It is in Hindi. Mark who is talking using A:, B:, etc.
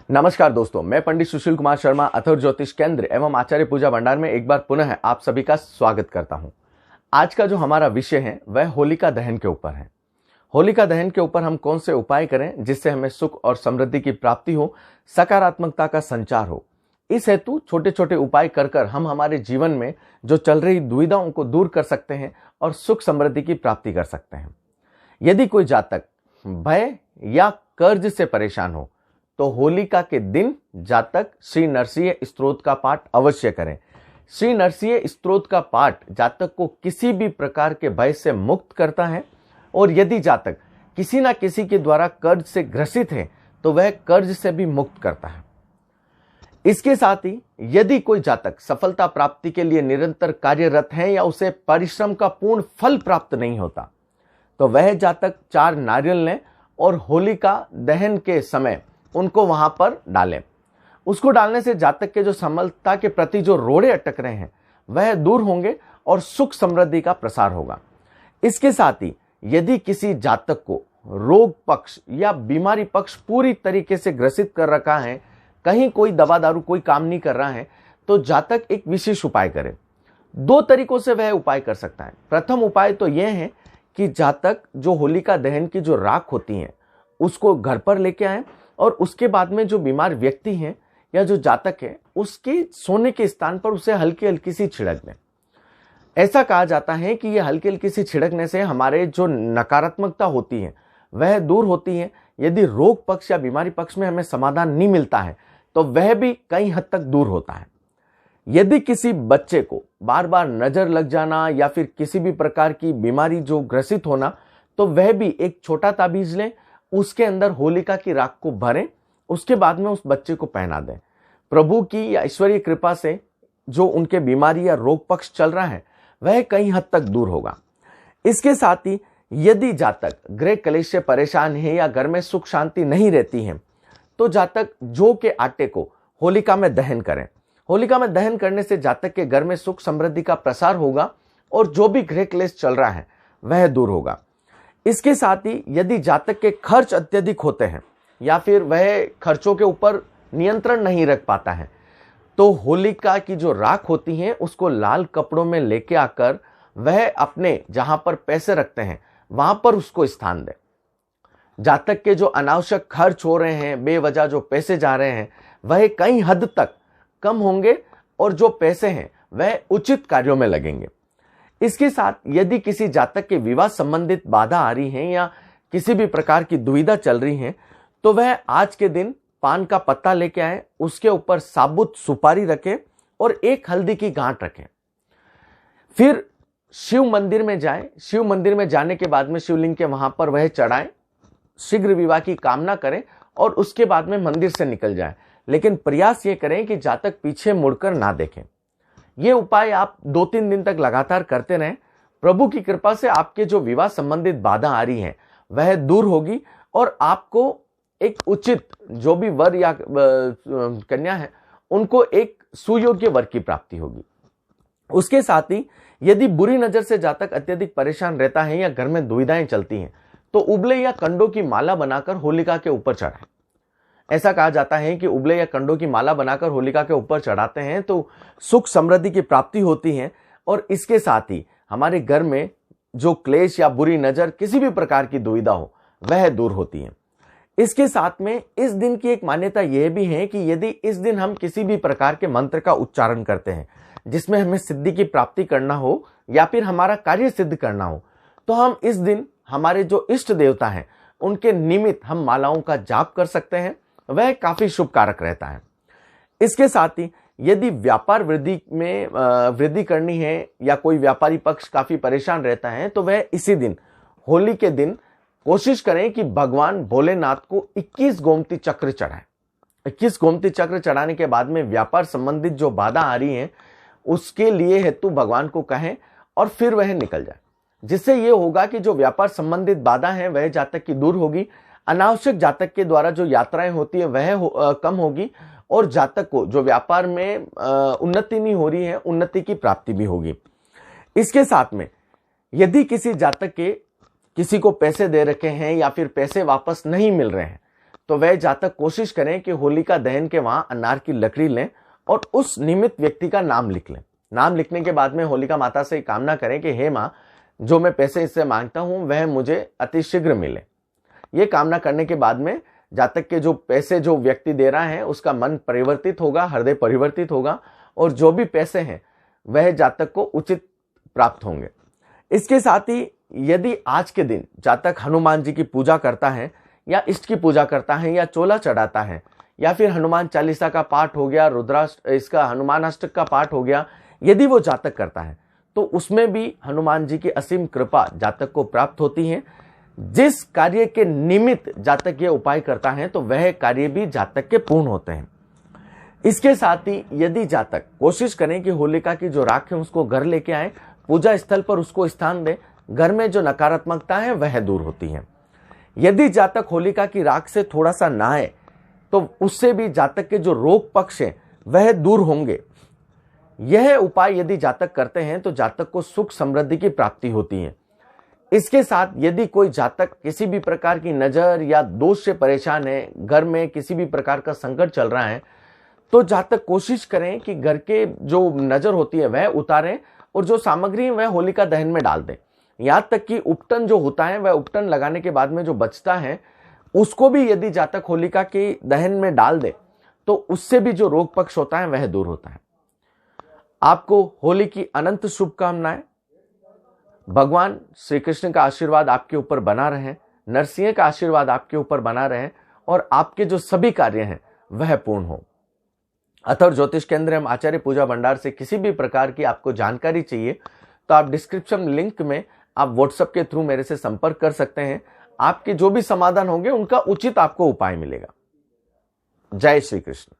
A: नमस्कार दोस्तों, मैं पंडित सुशील कुमार शर्मा अथर्व ज्योतिष केंद्र एवं आचार्य पूजा भंडार में एक बार पुनः आप सभी का स्वागत करता हूं। आज का जो हमारा विषय है वह होलिका दहन के ऊपर है। होलिका दहन के ऊपर हम कौन से उपाय करें जिससे हमें सुख और समृद्धि की प्राप्ति हो, सकारात्मकता का संचार हो। इस हेतु छोटे छोटे उपाय कर कर हम हमारे जीवन में जो चल रही दुविधाओं को दूर कर सकते हैं और सुख समृद्धि की प्राप्ति कर सकते हैं। यदि कोई जातक भय या कर्ज से परेशान हो तो होलिका के दिन जातक श्री नरसिंह स्तोत्र का पाठ अवश्य करें। श्री नरसिंह स्तोत्र का पाठ जातक को किसी भी प्रकार के भय से मुक्त करता है और यदि जातक किसी ना किसी के द्वारा कर्ज से ग्रसित है तो वह कर्ज से भी मुक्त करता है। इसके साथ ही यदि कोई जातक सफलता प्राप्ति के लिए निरंतर कार्यरत है या उसे परिश्रम का पूर्ण फल प्राप्त नहीं होता तो वह जातक 4 नारियल लें और होलिका दहन के समय उनको वहां पर डालें। उसको डालने से जातक के जो सफलता के प्रति जो रोड़े अटक रहे हैं वह दूर होंगे और सुख समृद्धि का प्रसार होगा। इसके साथ ही यदि किसी जातक को रोग पक्ष या बीमारी पक्ष पूरी तरीके से ग्रसित कर रखा है, कहीं कोई दवा दारू कोई काम नहीं कर रहा है, तो जातक एक विशेष उपाय करे। 2 तरीकों से वह उपाय कर सकता है। प्रथम उपाय तो यह है कि जातक जो होलिका दहन की जो राख होती है उसको घर पर लेके आए और उसके बाद में जो बीमार व्यक्ति है या जो जातक है उसके सोने के स्थान पर उसे हल्की हल्की सी छिड़क दें। ऐसा कहा जाता है कि यह हल्की हल्की सी छिड़कने से हमारे जो नकारात्मकता होती है वह दूर होती है। यदि रोग पक्ष या बीमारी पक्ष में हमें समाधान नहीं मिलता है तो वह भी कई हद तक दूर होता है। यदि किसी बच्चे को बार बार नजर लग जाना या फिर किसी भी प्रकार की बीमारी जो ग्रसित होना, तो वह भी एक छोटा ताबीज लें, उसके अंदर होलिका की राख को भरें, उसके बाद में उस बच्चे को पहना दें। प्रभु की या ईश्वरीय कृपा से जो उनके बीमारी या रोग पक्ष चल रहा है वह कई हद तक दूर होगा। इसके साथ ही यदि जातक गृह कलेश से परेशान है या घर में सुख शांति नहीं रहती है तो जातक जौ के आटे को होलिका में दहन करें। होलिका में दहन करने से जातक के घर में सुख समृद्धि का प्रसार होगा और जो भी गृह क्लेश चल रहा है वह दूर होगा। इसके साथ ही यदि जातक के खर्च अत्यधिक होते हैं या फिर वह खर्चों के ऊपर नियंत्रण नहीं रख पाता है तो होलिका की जो राख होती है उसको लाल कपड़ों में लेके आकर वह अपने जहां पर पैसे रखते हैं वहां पर उसको स्थान दे। जातक के जो अनावश्यक खर्च हो रहे हैं, बेवजह जो पैसे जा रहे हैं वह कई हद तक कम होंगे और जो पैसे हैं वह उचित कार्यों में लगेंगे। इसके साथ यदि किसी जातक के विवाह संबंधित बाधा आ रही है या किसी भी प्रकार की दुविधा चल रही है तो वह आज के दिन पान का पत्ता लेके आए, उसके ऊपर साबुत सुपारी रखें और एक हल्दी की गांठ रखें। फिर शिव मंदिर में जाए, शिव मंदिर में जाने के बाद में शिवलिंग के वहां पर वह चढ़ाएं, शीघ्र विवाह की कामना करें और उसके बाद में मंदिर से निकल जाएं। लेकिन प्रयास ये करें कि जातक पीछे मुड़कर ना देखें। ये उपाय आप 2-3 दिन तक लगातार करते रहें। प्रभु की कृपा से आपके जो विवाह संबंधित बाधा आ रही है वह दूर होगी और आपको एक उचित जो भी वर या कन्या है उनको एक सुयोग्य वर की प्राप्ति होगी। उसके साथ ही यदि बुरी नजर से जातक अत्यधिक परेशान रहता है या घर में दुविधाएं चलती हैं तो उबले या कंडों की माला बनाकर होलिका के ऊपर चढ़ाएं। ऐसा कहा जाता है कि उबले या कंडों की माला बनाकर होलिका के ऊपर चढ़ाते हैं तो सुख समृद्धि की प्राप्ति होती है और इसके साथ ही हमारे घर में जो क्लेश या बुरी नजर किसी भी प्रकार की दुविधा हो वह दूर होती है। इसके साथ में इस दिन की एक मान्यता यह भी है कि यदि इस दिन हम किसी भी प्रकार के मंत्र का उच्चारण करते हैं जिसमें हमें सिद्धि की प्राप्ति करना हो या फिर हमारा कार्य सिद्ध करना हो तो हम इस दिन हमारे जो इष्ट देवता हैं उनके निमित्त हम मालाओं का जाप कर सकते हैं। वह काफी शुभ कारक रहता है। इसके साथ ही यदि व्यापार वृद्धि करनी है या कोई व्यापारी पक्ष काफी परेशान रहता है तो वह इसी दिन होली के दिन कोशिश करें कि भगवान भोलेनाथ को 21 गोमती चक्र चढ़ाएं। 21 गोमती चक्र चढ़ाने के बाद में व्यापार संबंधित जो बाधा आ रही है उसके लिए हेतु भगवान को कहें और फिर वह निकल जाए। जिससे यह होगा कि जो व्यापार संबंधित बाधा है वह जातक की दूर होगी, अनावश्यक जातक के द्वारा जो यात्राएं होती है वह कम होगी और जातक को जो व्यापार में उन्नति नहीं हो रही है उन्नति की प्राप्ति भी होगी। इसके साथ में यदि किसी जातक के किसी को पैसे दे रखे हैं या फिर पैसे वापस नहीं मिल रहे हैं तो वह जातक कोशिश करें कि होलिका दहन के वहां अनार की लकड़ी लें और उस निमित्त व्यक्ति का नाम लिख लें। नाम लिखने के बाद में होलिका माता से कामना करें कि हे माँ, जो मैं पैसे इससे मांगता हूं वह मुझे अतिशीघ्र मिले। ये कामना करने के बाद में जातक के जो पैसे जो व्यक्ति दे रहा है उसका मन परिवर्तित होगा, हृदय परिवर्तित होगा और जो भी पैसे हैं वह जातक को उचित प्राप्त होंगे। इसके साथ ही यदि आज के दिन जातक हनुमान जी की पूजा करता है या इष्ट की पूजा करता है या चोला चढ़ाता है या फिर हनुमान चालीसा का पाठ हो गया, इसका हनुमान अष्टक का पाठ हो गया, यदि वो जातक करता है तो उसमें भी हनुमान जी की असीम कृपा जातक को प्राप्त होती है। जिस कार्य के निमित्त जातक ये उपाय करता है तो वह कार्य भी जातक के पूर्ण होते हैं। इसके साथ ही यदि जातक कोशिश करें कि होलिका की जो राख है उसको घर लेके आए, पूजा स्थल पर उसको स्थान दे, घर में जो नकारात्मकता है वह दूर होती है। यदि जातक होलिका की राख से थोड़ा सा नहाए तो उससे भी जातक के जो रोग पक्ष है वह दूर होंगे। यह उपाय यदि जातक करते हैं तो जातक को सुख समृद्धि की प्राप्ति होती है। इसके साथ यदि कोई जातक किसी भी प्रकार की नजर या दोष से परेशान है, घर में किसी भी प्रकार का संकट चल रहा है, तो जातक कोशिश करें कि घर के जो नजर होती है वह उतारें और जो सामग्री है वह होलिका दहन में डाल दें। यहां तक कि उपटन जो होता है वह उपटन लगाने के बाद में जो बचता है उसको भी यदि जातक होलिका के दहन में डाल दे तो उससे भी जो रोग पक्ष होता है वह दूर होता है। आपको होली की अनंत शुभकामनाएं। भगवान श्री कृष्ण का आशीर्वाद आपके ऊपर बना रहे, नरसिंह का आशीर्वाद आपके ऊपर बना रहे और आपके जो सभी कार्य हैं वह पूर्ण हो। अथर्व ज्योतिष केंद्र एवं आचार्य पूजा भंडार से किसी भी प्रकार की आपको जानकारी चाहिए तो आप डिस्क्रिप्शन लिंक में आप व्हाट्सएप के थ्रू मेरे से संपर्क कर सकते हैं। आपके जो भी समाधान होंगे उनका उचित आपको उपाय मिलेगा। जय श्री कृष्ण।